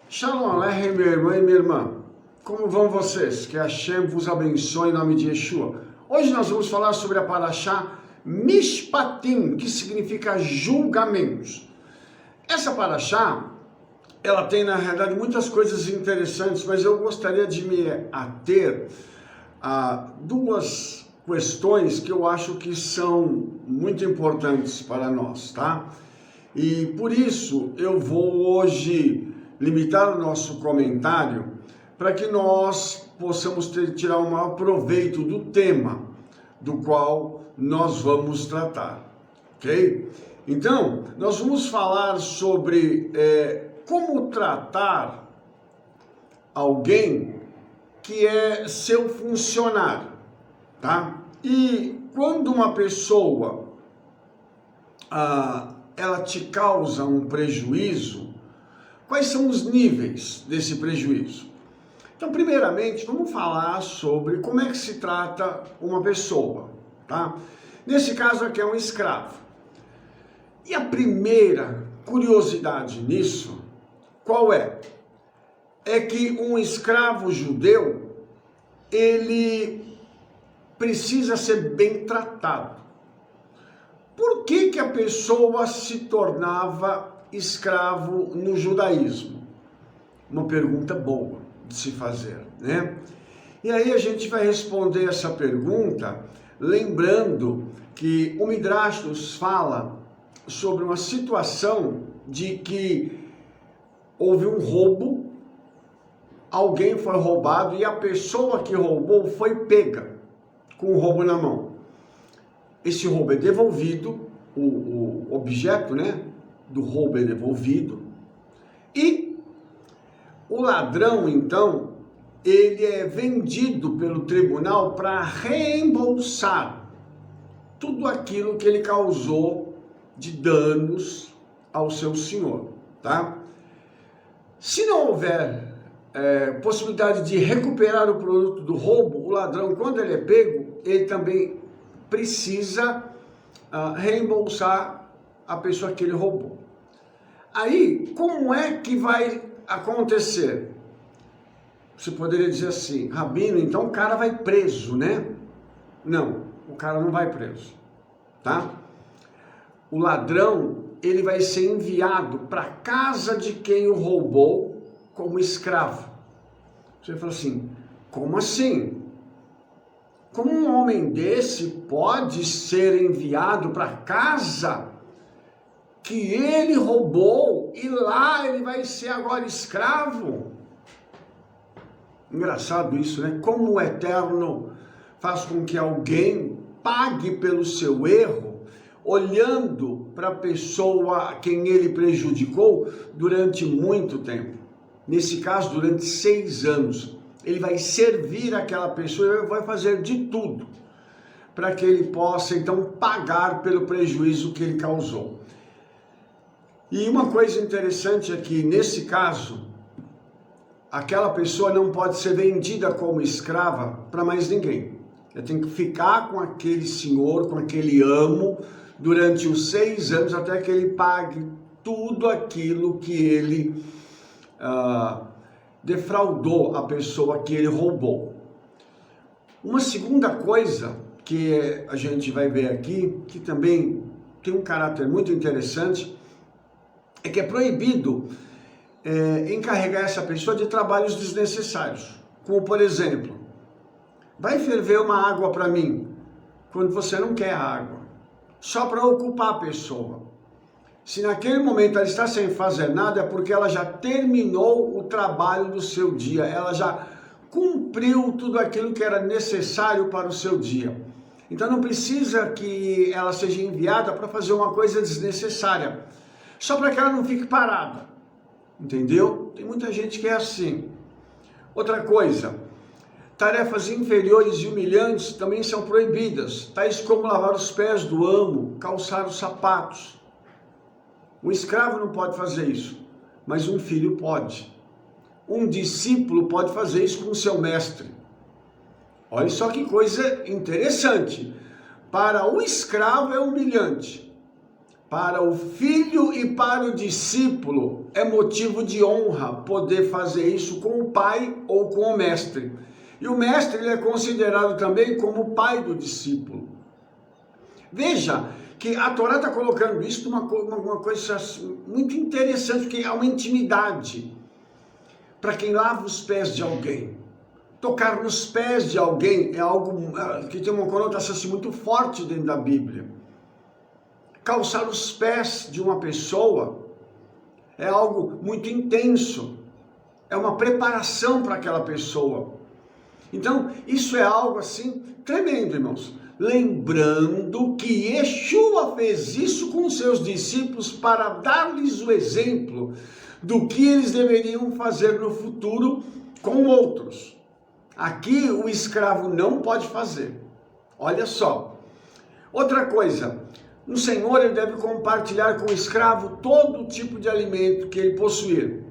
Shalom Aleichem, meu irmão e minha irmã. Como vão vocês? Que Hashem vos abençoe em nome de Yeshua. Hoje nós vamos falar sobre a Parashá Mishpatim, que significa julgamentos. Essa Parashá, ela tem na realidade muitas coisas interessantes, mas eu gostaria de me ater a duas questões que eu acho que são muito importantes para nós, tá? E por isso eu vou hoje limitar o nosso comentário para que nós possamos tirar o maior proveito do tema do qual nós vamos tratar, ok? Então, nós vamos falar sobre como tratar alguém que é seu funcionário, tá? E quando uma pessoa ela te causa um prejuízo, quais são os níveis desse prejuízo? Então, primeiramente, vamos falar sobre como é que se trata uma pessoa, tá? Nesse caso aqui é um escravo. E a primeira curiosidade nisso, qual é? É que um escravo judeu, ele precisa ser bem tratado. Por que a pessoa se tornava escravo no judaísmo? Uma pergunta boa de se fazer, né? E aí a gente vai responder essa pergunta lembrando que o Midrash nos fala sobre uma situação de que houve um roubo, alguém foi roubado e a pessoa que roubou foi pega com o roubo na mão. Esse roubo é devolvido, o objeto, né, do roubo é devolvido, e o ladrão, então, ele é vendido pelo tribunal para reembolsar tudo aquilo que ele causou de danos ao seu senhor, tá? Se não houver possibilidade de recuperar o produto do roubo, o ladrão, quando ele é pego, ele também precisa reembolsar a pessoa que ele roubou. Aí, como é que vai acontecer? Você poderia dizer assim, Rabino, então o cara vai preso, né? Não, o cara não vai preso, tá? O ladrão, ele vai ser enviado para a casa de quem o roubou como escravo. Você fala assim, como assim? Como um homem desse pode ser enviado para a casa que ele roubou e lá ele vai ser agora escravo? Engraçado isso, né? Como o Eterno faz com que alguém pague pelo seu erro, olhando para a pessoa a quem ele prejudicou durante muito tempo. Nesse caso, durante 6 anos. Ele vai servir aquela pessoa e vai fazer de tudo para que ele possa, então, pagar pelo prejuízo que ele causou. E uma coisa interessante é que, nesse caso, aquela pessoa não pode ser vendida como escrava para mais ninguém. Ela tem que ficar com aquele senhor, com aquele amo, durante os 6 anos, até que ele pague tudo aquilo que ele defraudou a pessoa que ele roubou. Uma segunda coisa que a gente vai ver aqui, que também tem um caráter muito interessante, é que é proibido encarregar essa pessoa de trabalhos desnecessários. Como, por exemplo, vai ferver uma água para mim, quando você não quer a água, só para ocupar a pessoa. Se naquele momento ela está sem fazer nada, é porque ela já terminou o trabalho do seu dia, ela já cumpriu tudo aquilo que era necessário para o seu dia. Então não precisa que ela seja enviada para fazer uma coisa desnecessária, só para que ela não fique parada, entendeu? Tem muita gente que é assim. Outra coisa, tarefas inferiores e humilhantes também são proibidas, tais como lavar os pés do amo, calçar os sapatos. Um escravo não pode fazer isso, mas um filho pode. Um discípulo pode fazer isso com seu mestre. Olha só que coisa interessante. Para o escravo é humilhante. Para o filho e para o discípulo é motivo de honra poder fazer isso com o pai ou com o mestre. E o mestre ele é considerado também como o pai do discípulo. Veja que a Torá está colocando isso numa coisa muito interessante, porque é uma intimidade para quem lava os pés de alguém. Tocar nos pés de alguém é algo que tem uma conotação assim, muito forte dentro da Bíblia. Calçar os pés de uma pessoa é algo muito intenso, é uma preparação para aquela pessoa. Então, isso é algo assim tremendo, irmãos. Lembrando que Yeshua fez isso com seus discípulos para dar-lhes o exemplo do que eles deveriam fazer no futuro com outros. Aqui o escravo não pode fazer. Olha só. Outra coisa, o Senhor ele deve compartilhar com o escravo todo tipo de alimento que ele possuir.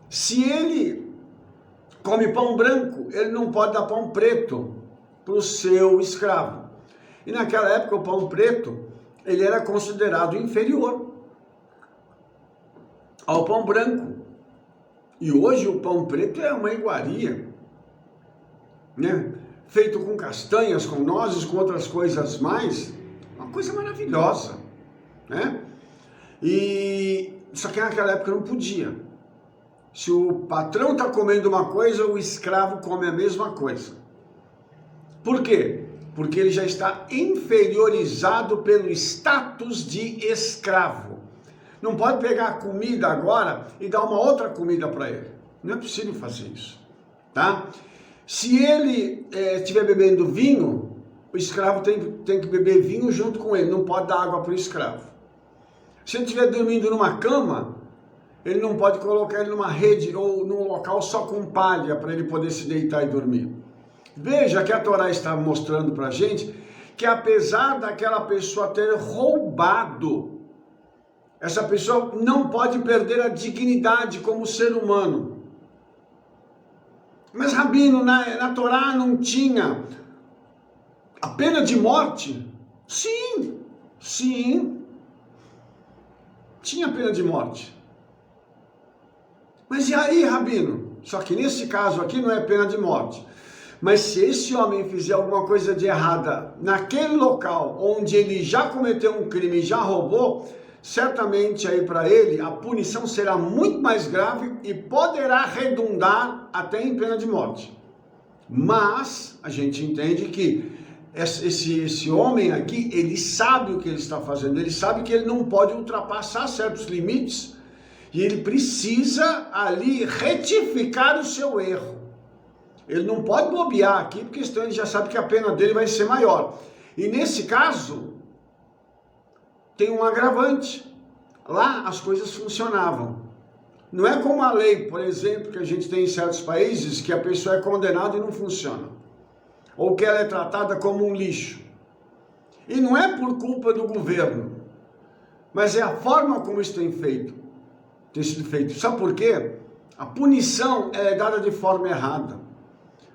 Se ele come pão branco, ele não pode dar pão preto para o seu escravo. E naquela época o pão preto, ele era considerado inferior ao pão branco. E hoje o pão preto é uma iguaria, né? Feito com castanhas, com nozes, com outras coisas mais, uma coisa maravilhosa, né? E só que naquela época não podia. Se o patrão está comendo uma coisa, o escravo come a mesma coisa. Por quê? Porque ele já está inferiorizado pelo status de escravo. Não pode pegar a comida agora e dar uma outra comida para ele. Não é possível fazer isso, tá? Se ele estiver bebendo vinho, o escravo tem que beber vinho junto com ele, não pode dar água para o escravo. Se ele estiver dormindo numa cama, ele não pode colocar ele numa rede ou num local só com palha para ele poder se deitar e dormir. Veja que a Torá está mostrando para a gente que apesar daquela pessoa ter roubado, essa pessoa não pode perder a dignidade como ser humano. Mas, Rabino, na Torá não tinha a pena de morte? Sim, tinha pena de morte. Mas e aí, Rabino? Só que nesse caso aqui não é pena de morte. Mas se esse homem fizer alguma coisa de errada naquele local onde ele já cometeu um crime, já roubou, certamente aí para ele a punição será muito mais grave e poderá redundar até em pena de morte. Mas a gente entende que esse homem aqui, ele sabe o que ele está fazendo, ele sabe que ele não pode ultrapassar certos limites e ele precisa ali retificar o seu erro. Ele não pode bobear aqui, porque senão ele já sabe que a pena dele vai ser maior. E nesse caso, tem um agravante. Lá as coisas funcionavam. Não é como a lei, por exemplo, que a gente tem em certos países, que a pessoa é condenada e não funciona. Ou que ela é tratada como um lixo. E não é por culpa do governo, mas é a forma como isso tem sido feito. Sabe por quê? A punição é dada de forma errada.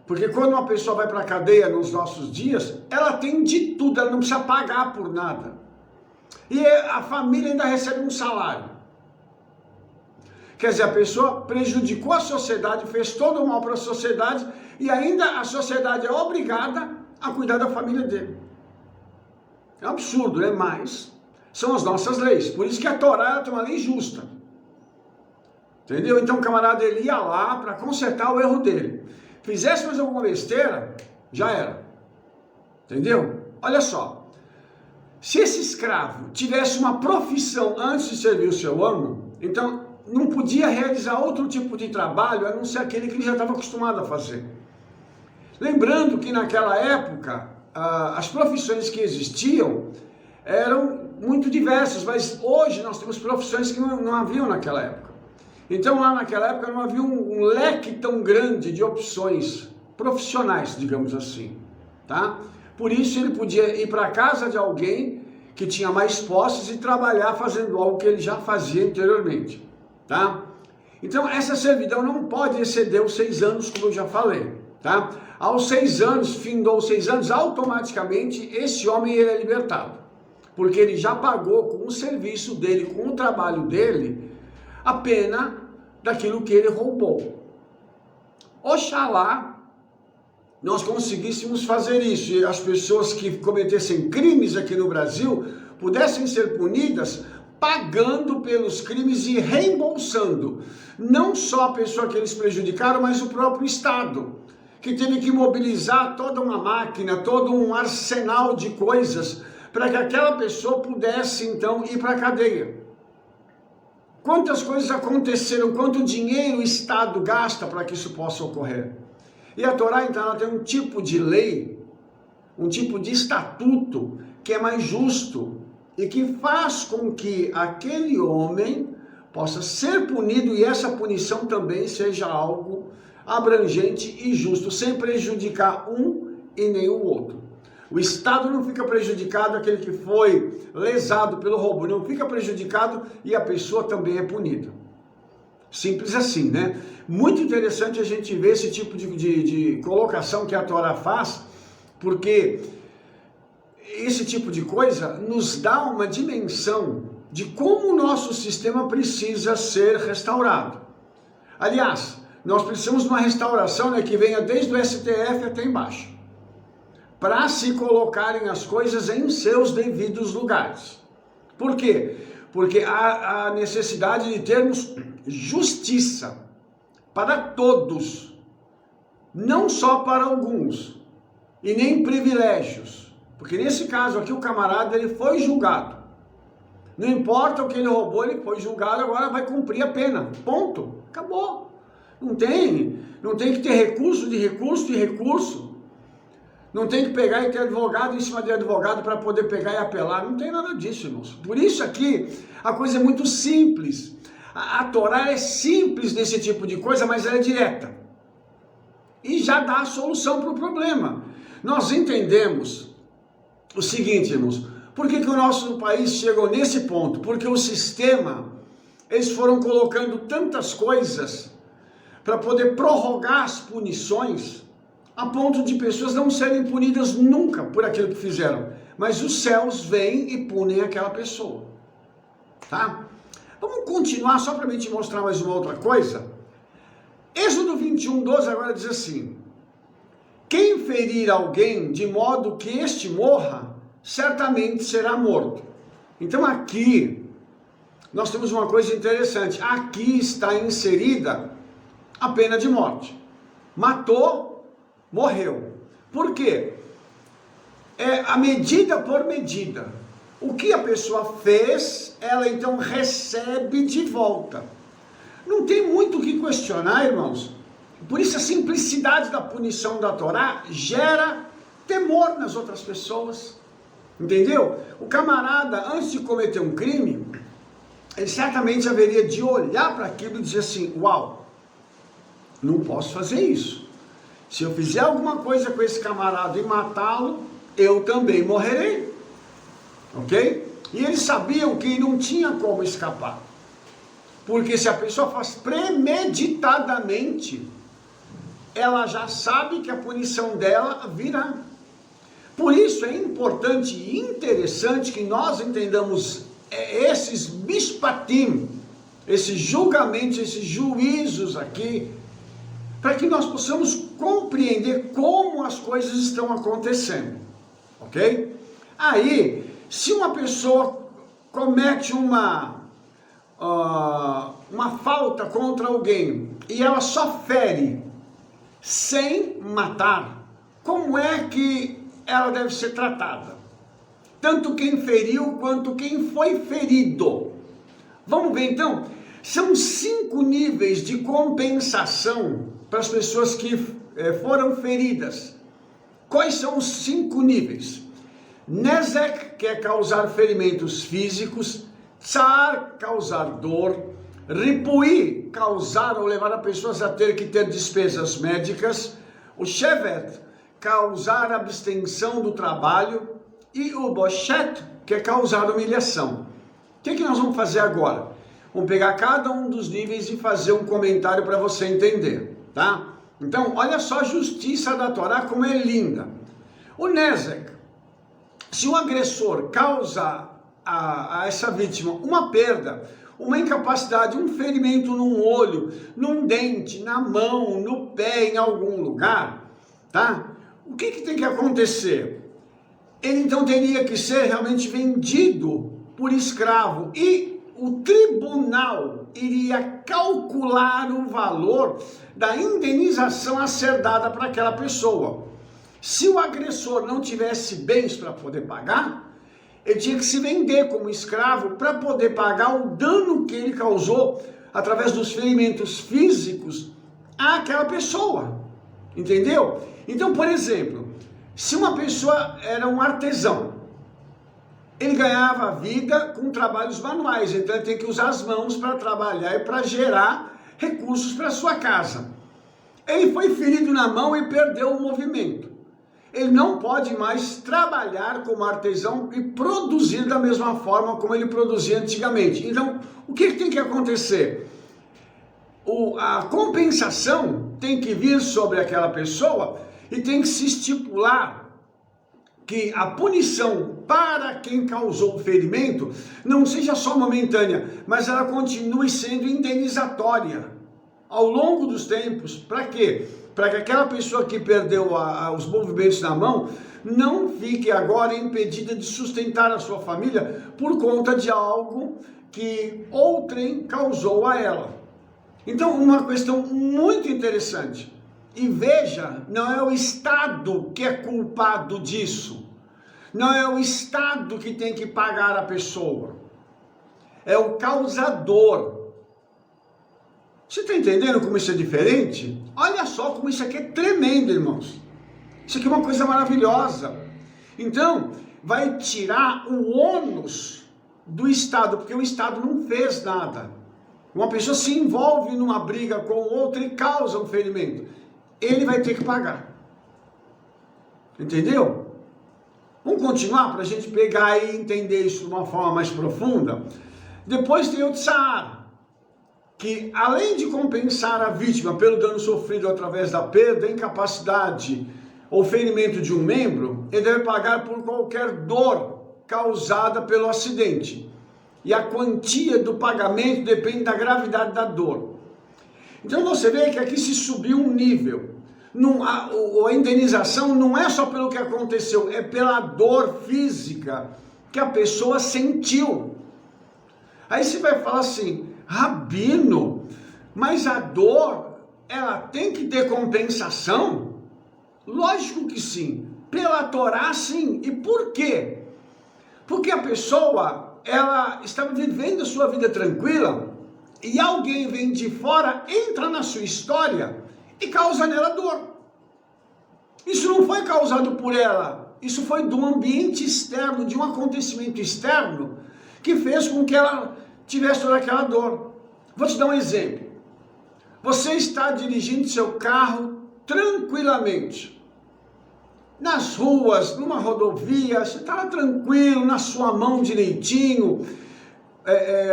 Porque quando uma pessoa vai para a cadeia nos nossos dias, ela tem de tudo, ela não precisa pagar por nada. E a família ainda recebe um salário. Quer dizer, a pessoa prejudicou a sociedade, fez todo o mal para a sociedade, e ainda a sociedade é obrigada a cuidar da família dele. É um absurdo, né? Mas são as nossas leis. Por isso que a Torá tem uma lei justa. Entendeu? Então o camarada ele ia lá para consertar o erro dele. Fizesse mais alguma besteira, já era. Entendeu? Olha só. Se esse escravo tivesse uma profissão antes de servir o seu amo, então não podia realizar outro tipo de trabalho, a não ser aquele que ele já estava acostumado a fazer. Lembrando que naquela época, as profissões que existiam eram muito diversas, mas hoje nós temos profissões que não haviam naquela época. Então lá naquela época não havia um leque tão grande de opções profissionais, digamos assim, tá? Por isso ele podia ir para a casa de alguém que tinha mais posses e trabalhar fazendo algo que ele já fazia anteriormente, tá? Então essa servidão não pode exceder os 6 anos, como eu já falei, tá? Aos 6 anos, findou os 6 anos, automaticamente esse homem ele é libertado. porque ele já pagou com o serviço dele, com o trabalho dele, a pena daquilo que ele roubou. Oxalá nós conseguíssemos fazer isso e as pessoas que cometessem crimes aqui no Brasil pudessem ser punidas pagando pelos crimes e reembolsando não só a pessoa que eles prejudicaram, mas o próprio Estado, que teve que mobilizar toda uma máquina, todo um arsenal de coisas para que aquela pessoa pudesse então ir para a cadeia. Quantas coisas aconteceram, quanto dinheiro o Estado gasta para que isso possa ocorrer? E a Torá, então, ela tem um tipo de lei, um tipo de estatuto que é mais justo e que faz com que aquele homem possa ser punido e essa punição também seja algo abrangente e justo, sem prejudicar um e nem o outro. O Estado não fica prejudicado, aquele que foi lesado pelo roubo não fica prejudicado e a pessoa também é punida. Simples assim, né? Muito interessante a gente ver esse tipo de colocação que a Torá faz, porque esse tipo de coisa nos dá uma dimensão de como o nosso sistema precisa ser restaurado. Aliás, nós precisamos de uma restauração, né, que venha desde o STF até embaixo, para se colocarem as coisas em seus devidos lugares. Por quê? Porque há a necessidade de termos justiça para todos, não só para alguns, e nem privilégios, porque nesse caso aqui o camarada ele foi julgado, não importa o que ele roubou, ele foi julgado, agora vai cumprir a pena, ponto, acabou, não tem que ter recurso de recurso, não tem que pegar e ter advogado em cima de advogado para poder pegar e apelar, não tem nada disso, irmãos. Por isso aqui a coisa é muito simples. A Torá é simples nesse tipo de coisa, mas ela é direta. E já dá a solução para o problema. Nós entendemos o seguinte, irmãos, por que o nosso país chegou nesse ponto? Porque o sistema, eles foram colocando tantas coisas para poder prorrogar as punições, a ponto de pessoas não serem punidas nunca por aquilo que fizeram. Mas os céus vêm e punem aquela pessoa. Tá? Vamos continuar só para mim te mostrar mais uma outra coisa. Êxodo 21:12 agora diz assim: quem ferir alguém de modo que este morra, certamente será morto. Então aqui, nós temos uma coisa interessante. Aqui está inserida a pena de morte. Matou, morreu. Por quê? É a medida por medida. O que a pessoa fez, ela então recebe de volta. Não tem muito o que questionar, irmãos. Por isso a simplicidade da punição da Torá gera temor nas outras pessoas. Entendeu? O camarada, antes de cometer um crime, ele certamente haveria de olhar para aquilo e dizer assim: uau, não posso fazer isso. Se eu fizer alguma coisa com esse camarada e matá-lo, eu também morrerei. Ok? E eles sabiam que não tinha como escapar. Porque se a pessoa faz premeditadamente, ela já sabe que a punição dela virá. Por isso é importante e interessante que nós entendamos esses mishpatim, esses julgamentos, esses juízos aqui, para que nós possamos compreender como as coisas estão acontecendo, ok? Aí, se uma pessoa comete uma falta contra alguém e ela só fere sem matar, como é que ela deve ser tratada? Tanto quem feriu quanto quem foi ferido. Vamos ver então? São 5 níveis de compensação para as pessoas que foram feridas. Quais são os 5 níveis? Nezek, que é causar ferimentos físicos. Tsar, causar dor. Ripui, causar ou levar a pessoas a ter que ter despesas médicas. O Shevet, causar abstenção do trabalho. E o Boshet, que é causar humilhação. O que nós vamos fazer agora? Vamos pegar cada um dos níveis e fazer um comentário para você entender, tá? Então, olha só a justiça da Torá, como é linda. O Nezek, Se o agressor causa a essa vítima uma perda, uma incapacidade, um ferimento num olho, num dente, na mão, no pé, em algum lugar, tá? O que tem que acontecer? Ele então teria que ser realmente vendido por escravo e o tribunal iria calcular o valor da indenização a ser dada para aquela pessoa. Se o agressor não tivesse bens para poder pagar, ele tinha que se vender como escravo para poder pagar o dano que ele causou através dos ferimentos físicos àquela pessoa. Entendeu? Então, por exemplo, se uma pessoa era um artesão, ele ganhava vida com trabalhos manuais, então ele tem que usar as mãos para trabalhar e para gerar recursos para sua casa. Ele foi ferido na mão e perdeu o movimento. Ele não pode mais trabalhar como artesão e produzir da mesma forma como ele produzia antigamente. Então, o que tem que acontecer? A compensação tem que vir sobre aquela pessoa e tem que se estipular que a punição para quem causou o ferimento não seja só momentânea, mas ela continue sendo indenizatória ao longo dos tempos. Para quê? Para que aquela pessoa que perdeu os movimentos na mão não fique agora impedida de sustentar a sua família por conta de algo que outrem causou a ela. Então, uma questão muito interessante. E veja, não é o Estado que é culpado disso. Não é o Estado que tem que pagar a pessoa. É o causador. Você está entendendo como isso é diferente? Olha só como isso aqui é tremendo, irmãos. Isso aqui é uma coisa maravilhosa. Então, vai tirar o ônus do Estado, porque o Estado não fez nada. Uma pessoa se envolve numa briga com outra e causa um ferimento. Ele vai ter que pagar. Entendeu? Vamos continuar para a gente pegar e entender isso de uma forma mais profunda? Depois tem o tsar, que além de compensar a vítima pelo dano sofrido através da perda, incapacidade ou ferimento de um membro, ele deve pagar por qualquer dor causada pelo acidente. E a quantia do pagamento depende da gravidade da dor. Então você vê que aqui se subiu um nível. A indenização não é só pelo que aconteceu, é pela dor física que a pessoa sentiu. Aí você vai falar assim: Rabino, mas a dor, ela tem que ter compensação? Lógico que sim. Pela Torá, sim. E por quê? Porque a pessoa, ela estava vivendo a sua vida tranquila e alguém vem de fora, entra na sua história e causa nela dor. Isso não foi causado por ela, isso foi do ambiente externo, de um acontecimento externo que fez com que ela tivesse toda aquela dor. Vou te dar um exemplo. Você está dirigindo seu carro tranquilamente, nas ruas, numa rodovia, você está tranquilo, na sua mão direitinho,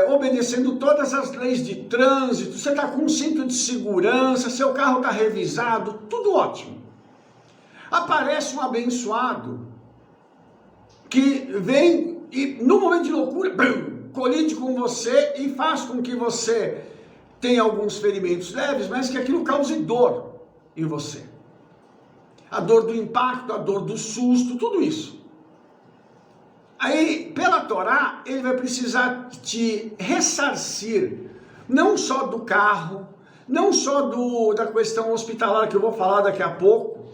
obedecendo todas as leis de trânsito, você está com um cinto de segurança, seu carro está revisado, tudo ótimo. Aparece um abençoado que vem e no momento de loucura, colide com você e faz com que você tenha alguns ferimentos leves, mas que aquilo cause dor em você. A dor do impacto, a dor do susto, tudo isso. Aí, pela Torá, ele vai precisar te ressarcir, não só do carro, não só da questão hospitalar, que eu vou falar daqui a pouco,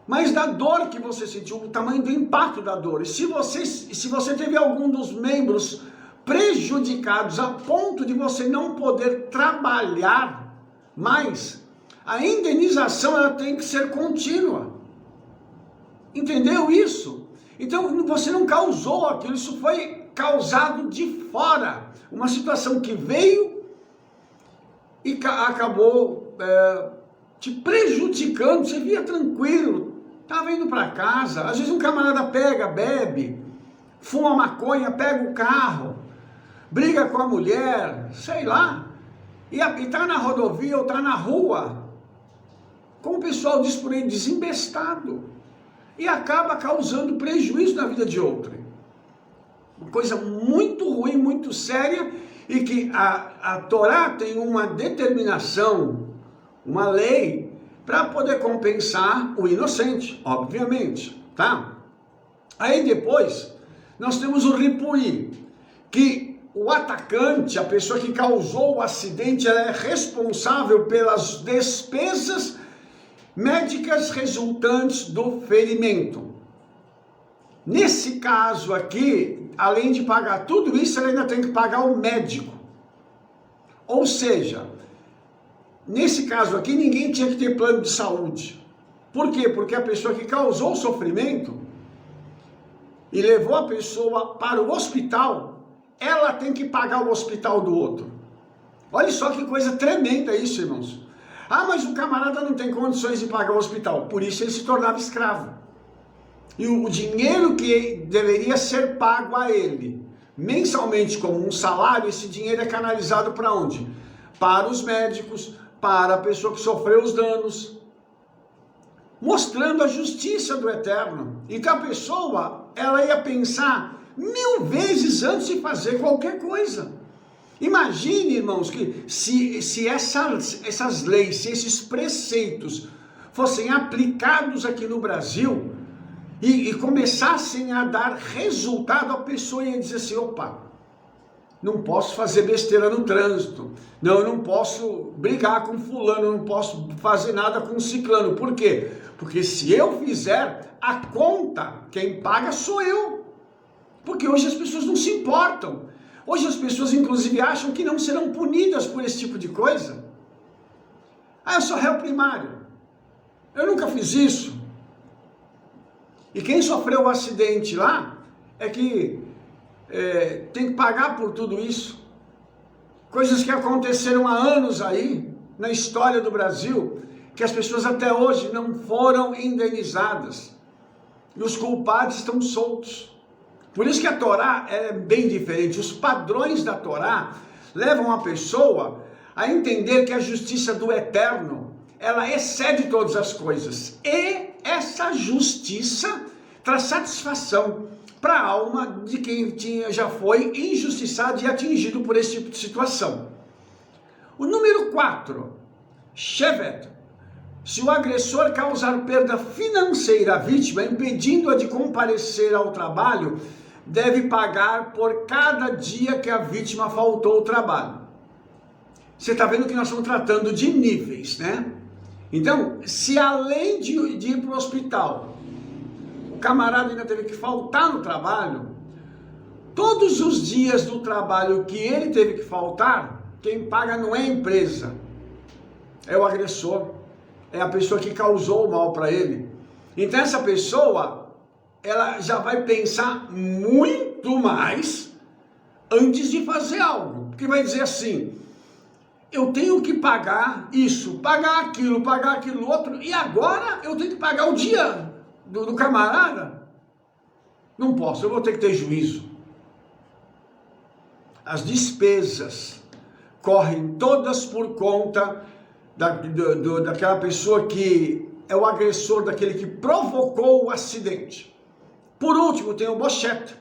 mas da dor que você sentiu, o tamanho do impacto da dor. E se você teve algum dos membros prejudicados a ponto de você não poder trabalhar mais, a indenização ela tem que ser contínua. Entendeu isso? Então você não causou aquilo, isso foi causado de fora. Uma situação que veio e acabou te prejudicando. Você via tranquilo, estava indo para casa. Às vezes um camarada pega, bebe, fuma maconha, pega o carro, briga com a mulher, sei lá, e está na rodovia ou está na rua, como o pessoal diz por aí, desembestado. e acaba causando prejuízo na vida de outrem. Uma coisa muito ruim, muito séria, e que a Torá tem uma determinação, uma lei, para poder compensar o inocente, obviamente, tá? Aí depois, nós temos o ripuí, que o atacante, a pessoa que causou o acidente, ela é responsável pelas despesas médicas resultantes do ferimento. Nesse caso aqui, além de pagar tudo isso, ela ainda tem que pagar o médico. Ou seja, nesse caso aqui, ninguém tinha que ter plano de saúde. Por quê? Porque a pessoa que causou o sofrimento e levou a pessoa para o hospital, ela tem que pagar o hospital do outro. Olha só que coisa tremenda isso, irmãos. Ah, mas o camarada não tem condições de pagar o hospital. Por isso ele se tornava escravo. E o dinheiro que deveria ser pago a ele, mensalmente como um salário, esse dinheiro é canalizado para onde? Para os médicos, para a pessoa que sofreu os danos, mostrando a justiça do Eterno. Então a pessoa, ela ia pensar 1000 vezes antes de fazer qualquer coisa. Imagine, irmãos, que se essas leis, se esses preceitos fossem aplicados aqui no Brasil e começassem a dar resultado, a pessoa ia dizer assim, opa, não posso fazer besteira no trânsito, eu não posso brigar com fulano, eu não posso fazer nada com ciclano. Por quê? Porque se eu fizer, a conta, quem paga sou eu. Porque hoje as pessoas não se importam. Hoje as pessoas inclusive acham que não serão punidas por esse tipo de coisa. Ah, eu sou réu primário. Eu nunca fiz isso. E quem sofreu o acidente lá é que tem que pagar por tudo isso. Coisas que aconteceram há anos aí, na história do Brasil, que as pessoas até hoje não foram indenizadas. E os culpados estão soltos. Por isso que a Torá é bem diferente. Os padrões da Torá levam a pessoa a entender que a justiça do Eterno, ela excede todas as coisas. E essa justiça traz satisfação para a alma de quem já foi injustiçado e atingido por esse tipo de situação. O número 4, Shevet. Se o agressor causar perda financeira à vítima, impedindo-a de comparecer ao trabalho, deve pagar por cada dia que a vítima faltou ao trabalho. Você está vendo que nós estamos tratando de níveis, né? Então, se além de ir para o hospital, o camarada ainda teve que faltar no trabalho, todos os dias do trabalho que ele teve que faltar, quem paga não é a empresa, é o agressor, é a pessoa que causou o mal para ele. Então essa pessoa, ela já vai pensar muito mais antes de fazer algo, porque vai dizer assim, eu tenho que pagar isso, pagar aquilo outro, e agora eu tenho que pagar o dia do camarada? Não posso, eu vou ter que ter juízo. As despesas correm todas por conta daquela pessoa que é o agressor, daquele que provocou o acidente. Por último, tem o bochete.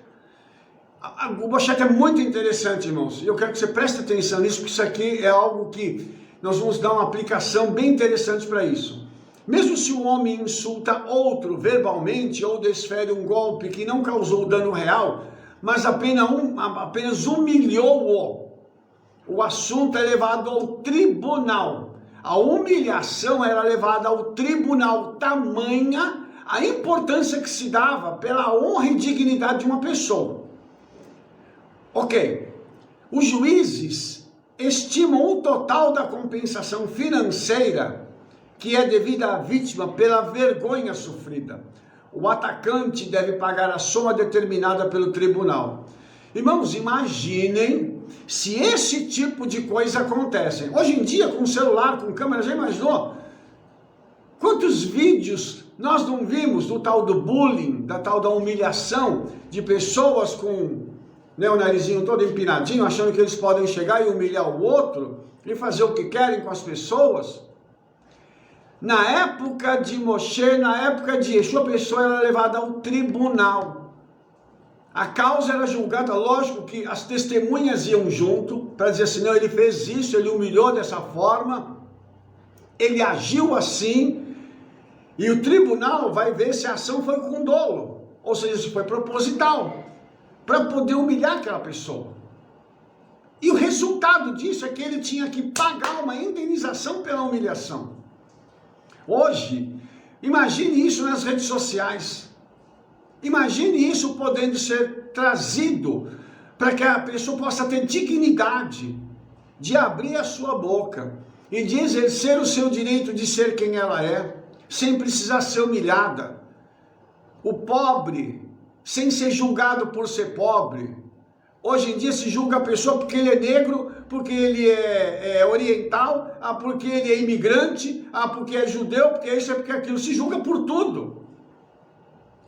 O bochete é muito interessante, irmãos, e eu quero que você preste atenção nisso, porque isso aqui é algo que nós vamos dar uma aplicação bem interessante para isso. Mesmo se o homem insulta outro verbalmente ou desfere um golpe que não causou dano real, mas apenas humilhou-o, o assunto é levado ao tribunal. A humilhação era levada ao tribunal, tamanha a importância que se dava pela honra e dignidade de uma pessoa. Ok, os juízes estimam o total da compensação financeira que é devida à vítima pela vergonha sofrida. O atacante deve pagar a soma determinada pelo tribunal. Irmãos, imaginem se esse tipo de coisa acontece. Hoje em dia, com celular, com câmera, já imaginou? Quantos vídeos nós não vimos do tal do bullying, da tal da humilhação de pessoas com o narizinho todo empinadinho, achando que eles podem chegar e humilhar o outro e fazer o que querem com as pessoas? Na época de Moshe, na época de Yeshua, a pessoa era levada ao tribunal. A causa era julgada, lógico que as testemunhas iam junto, para dizer assim, não, ele fez isso, ele humilhou dessa forma, ele agiu assim, e o tribunal vai ver se a ação foi com dolo, ou seja, se foi proposital, para poder humilhar aquela pessoa. E o resultado disso é que ele tinha que pagar uma indenização pela humilhação. Hoje, imagine isso nas redes sociais. Imagine isso podendo ser trazido para que a pessoa possa ter dignidade de abrir a sua boca e de exercer o seu direito de ser quem ela é, sem precisar ser humilhada. O pobre, sem ser julgado por ser pobre. Hoje em dia se julga a pessoa porque ele é negro, porque ele é oriental, porque ele é imigrante, porque é judeu, porque é isso, porque é aquilo. Se julga por tudo.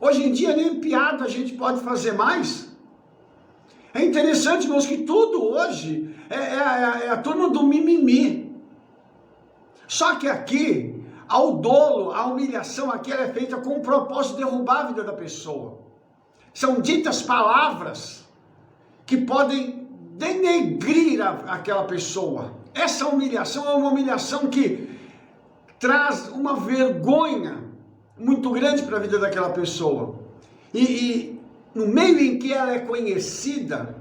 Hoje em dia nem piada a gente pode fazer mais. É interessante, irmãos, que tudo hoje é a turma do mimimi. Só que aqui, ao dolo, a humilhação aqui ela é feita com o propósito de derrubar a vida da pessoa. São ditas palavras que podem denegrir aquela pessoa. Essa humilhação é uma humilhação que traz uma vergonha muito grande para a vida daquela pessoa. E no meio em que ela é conhecida,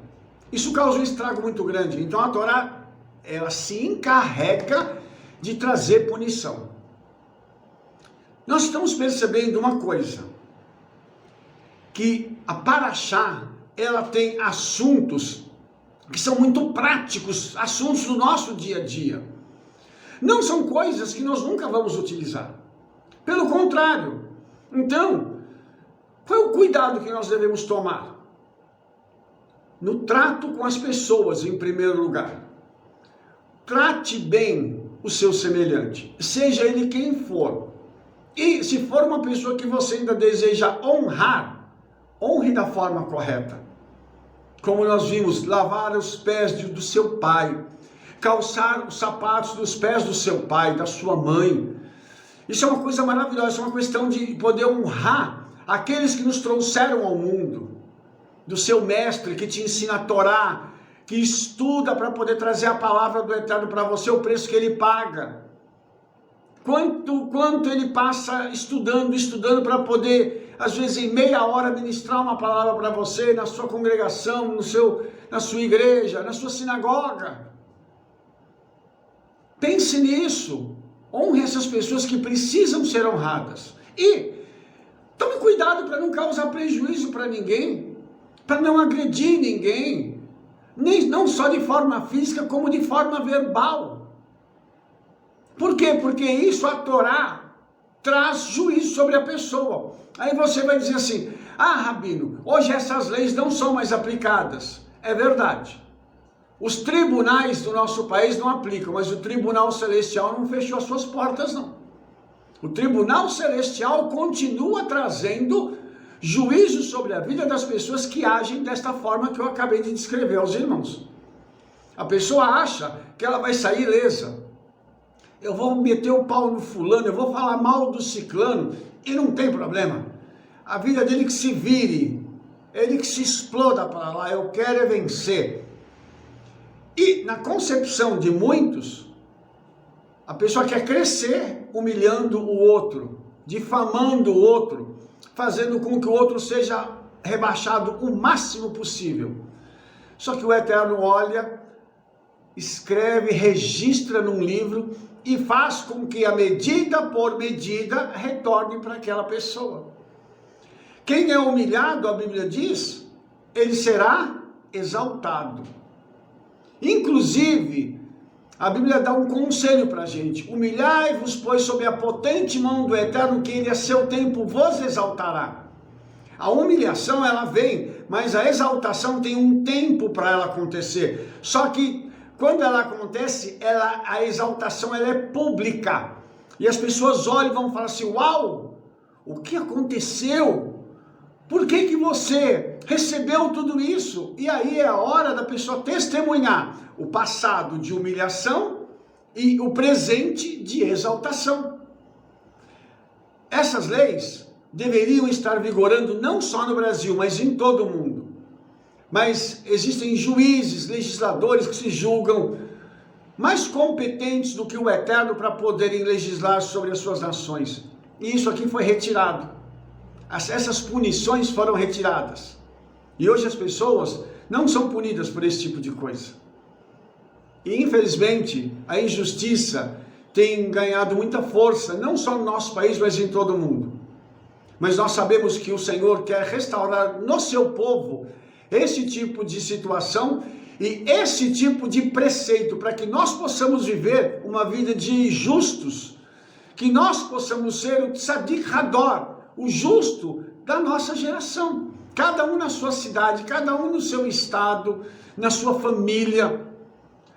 isso causa um estrago muito grande. Então a Torá, ela se encarrega de trazer punição. Nós estamos percebendo uma coisa, que a Paraxá, ela tem assuntos que são muito práticos, assuntos do nosso dia a dia. Não são coisas que nós nunca vamos utilizar. Pelo contrário. Então, qual é o cuidado que nós devemos tomar? No trato com as pessoas, em primeiro lugar. Trate bem o seu semelhante, seja ele quem for. E se for uma pessoa que você ainda deseja honrar, honre da forma correta. Como nós vimos, lavar os pés do seu pai, calçar os sapatos dos pés do seu pai, da sua mãe. Isso é uma coisa maravilhosa, é uma questão de poder honrar aqueles que nos trouxeram ao mundo. Do seu mestre que te ensina a Torá, que estuda para poder trazer a palavra do Eterno para você, o preço que ele paga. Quanto ele passa estudando para poder, às vezes em meia hora, ministrar uma palavra para você, na sua congregação, na sua igreja, na sua sinagoga. Pense nisso. Honre essas pessoas que precisam ser honradas. E tome cuidado para não causar prejuízo para ninguém, para não agredir ninguém, não só de forma física, como de forma verbal. Por quê? Porque isso, a Torá, traz juízo sobre a pessoa. Aí você vai dizer assim, Rabino, hoje essas leis não são mais aplicadas. É verdade. Os tribunais do nosso país não aplicam, mas o Tribunal Celestial não fechou as suas portas, não. O Tribunal Celestial continua trazendo juízo sobre a vida das pessoas que agem desta forma que eu acabei de descrever aos irmãos. A pessoa acha que ela vai sair ilesa. Eu vou meter o pau no fulano, eu vou falar mal do ciclano, e não tem problema. A vida dele que se vire, ele que se exploda para lá, eu quero é vencer. E na concepção de muitos, a pessoa quer crescer humilhando o outro, difamando o outro, fazendo com que o outro seja rebaixado o máximo possível. Só que o Eterno olha, escreve, registra num livro e faz com que a medida por medida retorne para aquela pessoa. Quem é humilhado, a Bíblia diz, ele será exaltado. Inclusive, a Bíblia dá um conselho para a gente. Humilhai-vos, pois, sob a potente mão do Eterno, que ele a seu tempo vos exaltará. A humilhação, ela vem, mas a exaltação tem um tempo para ela acontecer. Só que, quando ela acontece, a exaltação ela é pública. E as pessoas olham e vão falar assim, uau, o que aconteceu? Por que você recebeu tudo isso? E aí é a hora da pessoa testemunhar o passado de humilhação e o presente de exaltação. essas leis deveriam estar vigorando não só no Brasil, mas em todo o mundo. Mas existem juízes, legisladores que se julgam mais competentes do que o Eterno para poderem legislar sobre as suas nações. E isso aqui foi retirado. Essas punições foram retiradas. E hoje as pessoas não são punidas por esse tipo de coisa. E infelizmente a injustiça tem ganhado muita força, não só no nosso país, mas em todo o mundo. Mas nós sabemos que o Senhor quer restaurar no seu povo esse tipo de situação e esse tipo de preceito, para que nós possamos viver uma vida de justos, que nós possamos ser o Tzadik Hador, o justo da nossa geração. Cada um na sua cidade, cada um no seu estado, na sua família,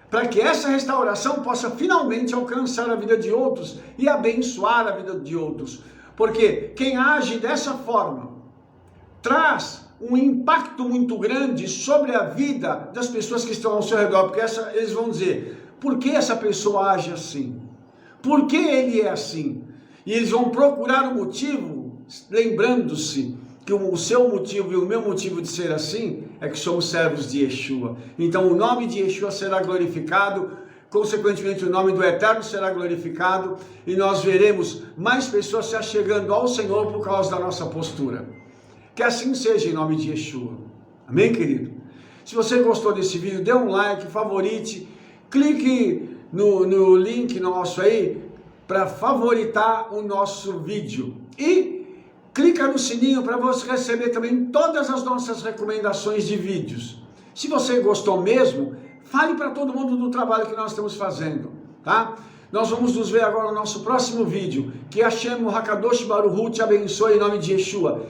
para que essa restauração possa finalmente alcançar a vida de outros e abençoar a vida de outros. Porque quem age dessa forma traz um impacto muito grande sobre a vida das pessoas que estão ao seu redor, porque eles vão dizer, por que essa pessoa age assim? Por que ele é assim? E eles vão procurar o motivo, lembrando-se que o seu motivo e o meu motivo de ser assim é que somos servos de Yeshua. Então o nome de Yeshua será glorificado, consequentemente o nome do Eterno será glorificado, e nós veremos mais pessoas se achegando ao Senhor por causa da nossa postura. Que assim seja em nome de Yeshua. Amém, querido? Se você gostou desse vídeo, dê um like, favorite, clique no link nosso aí para favoritar o nosso vídeo. E clica no sininho para você receber também todas as nossas recomendações de vídeos. Se você gostou mesmo, fale para todo mundo do trabalho que nós estamos fazendo, tá? Nós vamos nos ver agora no nosso próximo vídeo. Que Hashem, o Hakadosh Baruch Hu, te abençoe em nome de Yeshua.